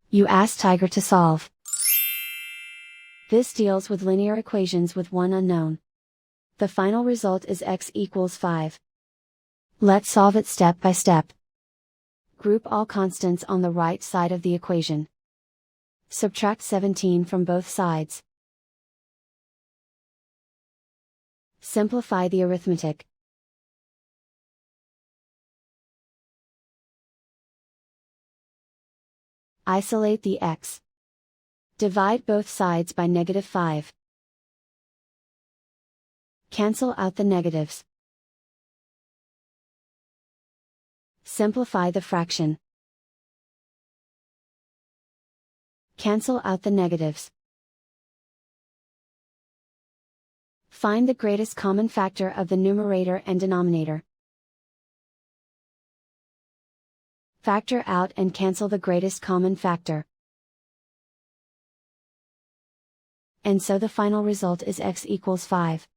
You ask Tiger to solve. This deals with linear equations with one unknown. The final result is x equals 5. Let's solve it step by step. Group all constants on the right side of the equation. Subtract 17 from both sides. Simplify the arithmetic. Isolate the x. Divide both sides by -5. Cancel out the negatives. Simplify the fraction. Cancel out the negatives. Find the greatest common factor of the numerator and denominator. Factor out and cancel the greatest common factor. And so the final result is x equals 5.